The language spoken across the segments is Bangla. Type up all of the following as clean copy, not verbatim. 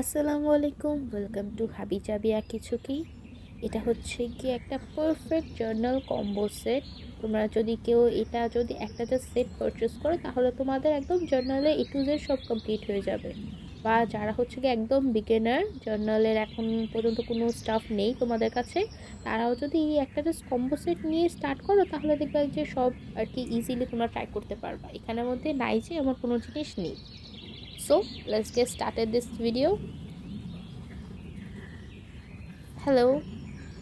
আসসালামু আলাইকুম, ওয়েলকাম টু হাবি জাবি আঁকিঝুঁকি। এটা হচ্ছে কি একটা পারফেক্ট জার্নাল কম্বো সেট। তোমরা যদি কেউ এটা যদি একটা জাস্ট সেট পারচেস করো তাহলে তোমাদের একদম জার্নালে এ টু জেড সব কমপ্লিট হয়ে যাবে। বা যারা হচ্ছে কি একদম বিগিনার, জার্নালের এখন পর্যন্ত কোনো স্টাফ নেই তোমাদের কাছে, তারাও যদি এই একটা জাস্ট কম্বো সেট নিয়ে স্টার্ট করো তাহলে দেখবে যে সব আর কি ইজিলি তোমরা ট্রাই করতে পারবা। এখানের মধ্যে নাই যে এমন কোনো জিনিস নেই। So let's get started this video. Hello,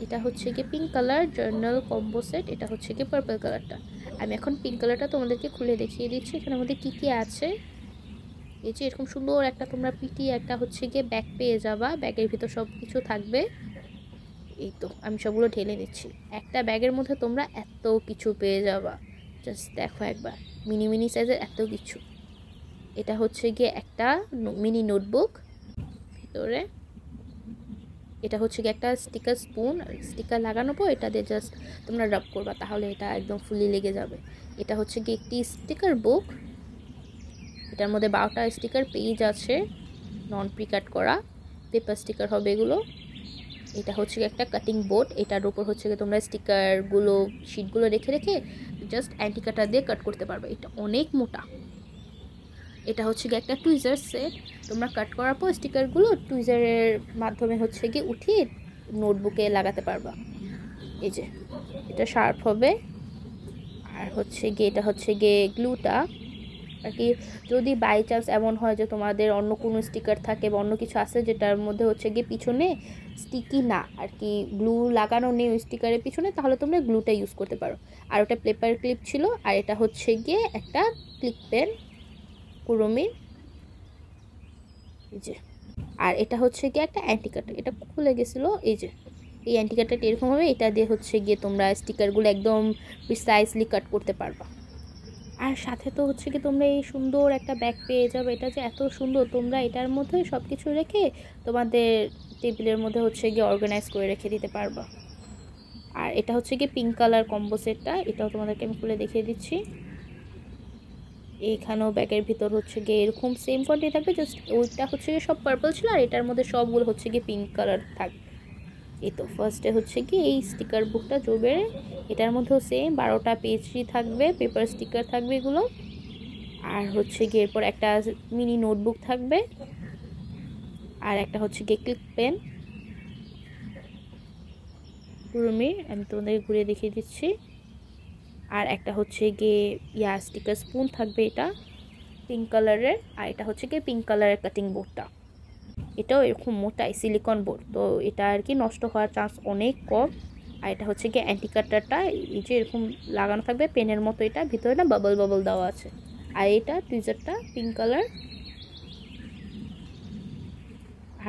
এটা হচ্ছে কি pink colour journal combo set. এটা হচ্ছে কি পার্পল কালারটা। আমি এখন পিঙ্ক কালারটা তোমাদেরকে খুলে দেখিয়ে দিচ্ছি এখানের মধ্যে কি কি আছে। এই যে এরকম সুন্দর একটা তোমরা পিটি একটা হচ্ছে গিয়ে ব্যাগ পেয়ে যাবা, ব্যাগের ভিতর সব কিছু থাকবে। এই তো আমি সবগুলো ঢেলে নিচ্ছি। একটা ব্যাগের মধ্যে তোমরা এত কিছু পেয়ে যাবা, জাস্ট দেখো একবার, মিনি মিনি সাইজের এত কিছু। এটা হচ্ছে গিয়ে একটা মিনি নোটবুক ভিতরে। এটা হচ্ছে কি একটা স্টিকার স্পুন, স্টিকার লাগানোর পর এটা দিয়ে জাস্ট তোমরা রাব করবা, তাহলে এটা একদম ফুলি লেগে যাবে। এটা হচ্ছে কি একটি স্টিকার বুক। এটার মধ্যে 12টা স্টিকার পেজ আছে, নন প্রি কাট করা পেপার স্টিকার হবে এগুলো। এটা হচ্ছে কি একটা কাটিং বোর্ড, এটার উপর হচ্ছে কি তোমরা স্টিকারগুলো শিটগুলো রেখে রেখে জাস্ট অ্যান্টি কাটার দিয়ে কাট করতে পারবে। এটা অনেক মোটা। এটা হচ্ছে গিয়ে একটা টুইজার সেট। তোমরা কাট করার পর স্টিকারগুলো টুইজারের মাধ্যমে হচ্ছে গিয়ে উঠিয়ে নোটবুকে লাগাতে পারবা। এই যে এটা শার্প হবে। আর হচ্ছে গিয়ে এটা হচ্ছে গিয়ে গ্লুটা আর কি, যদি বাই চান্স এমন হয় যে তোমাদের অন্য কোনো স্টিকার থাকে বা অন্য কিছু আছে যেটার মধ্যে হচ্ছে গিয়ে পিছনে স্টিকি না আর কি, গ্লু লাগানো নেই ওই স্টিকারের পিছনে, তাহলে তোমরা গ্লুটা ইউজ করতে পারো। আর ওটা পেপার ক্লিপ ছিল। আর এটা হচ্ছে গিয়ে একটা ক্লিক পেন কুরুমির। এই যে, আর এটা হচ্ছে গিয়ে একটা অ্যান্টিকাটার, এটা খুলে গেছিলো। এই যে এই অ্যান্টিকাটারটা এরকম হবে, এটা দিয়ে হচ্ছে গিয়ে তোমরা স্টিকারগুলো একদম প্রিসাইজলি কাট করতে পারবা। আর সাথে তো হচ্ছে কি তোমরা এই সুন্দর একটা ব্যাগ পেয়ে যাবে। এটা যে এত সুন্দর, তোমরা এটার মধ্যে সব কিছু রেখে তোমাদের টেবিলের মধ্যে হচ্ছে গিয়ে অর্গানাইজ করে রেখে দিতে পারবা। আর এটা হচ্ছে কি পিঙ্ক কালার কম্বো সেটটা, এটাও তোমাদেরকে আমি খুলে দেখিয়ে দিচ্ছি। এইখানেও ব্যাগের ভিতর হচ্ছে গিয়ে এরকম সেম কোয়ান্টিটি থাকবে, জাস্ট ওইটা হচ্ছে গিয়ে সব পার্পল ছিল আর এটার মধ্যে সবগুলো হচ্ছে গিয়ে পিঙ্ক কালার থাকবে। এই তো ফার্স্টে হচ্ছে কি এই স্টিকার বুকটা জোবে, এটার মধ্যেও সেম 12টা পেজই থাকবে, পেপার স্টিকার থাকবে এগুলো। আর হচ্ছে গিয়ে এরপর একটা মিনি নোটবুক থাকবে। আর একটা হচ্ছে গিয়ে ক্লিক পেন কুরুমির, আমি তোমাদেরকে ঘুরিয়ে দেখিয়ে দিচ্ছি। আর একটা হচ্ছে গিয়ে স্টিকার স্পুন থাকবে, এটা পিঙ্ক কালারের। আর এটা হচ্ছে গিয়ে পিঙ্ক কালারের কাটিং বোর্ডটা, এটাও এরকম মোটাই সিলিকন বোর্ড, তো এটা আর কি নষ্ট হওয়ার চান্স অনেক কম। আর এটা হচ্ছে গিয়ে অ্যান্টি কাটারটা, এই যে এরকম লাগানো থাকবে পেনের মতো, এটা ভিতরে না বাবল বাবল দেওয়া আছে। আর এটা টুইজারটা পিঙ্ক কালার।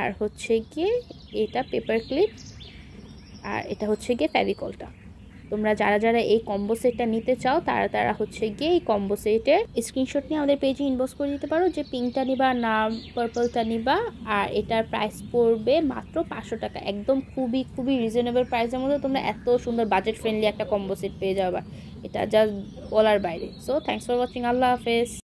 আর হচ্ছে গিয়ে এটা পেপার ক্লিপ। আর এটা হচ্ছে গিয়ে ফেভিকলটা। তোমরা যারা যারা এই কম্বো সেটটা নিতে চাও তারা তারা হচ্ছে গিয়ে এই কম্বো সেটের স্ক্রিনশট নিয়ে আমাদের পেজে ইনবক্স করে দিতে পারো যে পিঙ্কটা নিবা না পার্পলটা নিবা। আর এটার প্রাইস পড়বে মাত্র 500 টাকা, একদম খুবই খুবই রিজনেবল প্রাইসের মধ্যে তোমরা এত সুন্দর বাজেট ফ্রেন্ডলি একটা কম্বো সেট পেয়ে যাবা। এটা জাস্ট বলার বাইরে। সো থ্যাংকস ফর ওয়াচিং, আল্লাহ হাফেজ।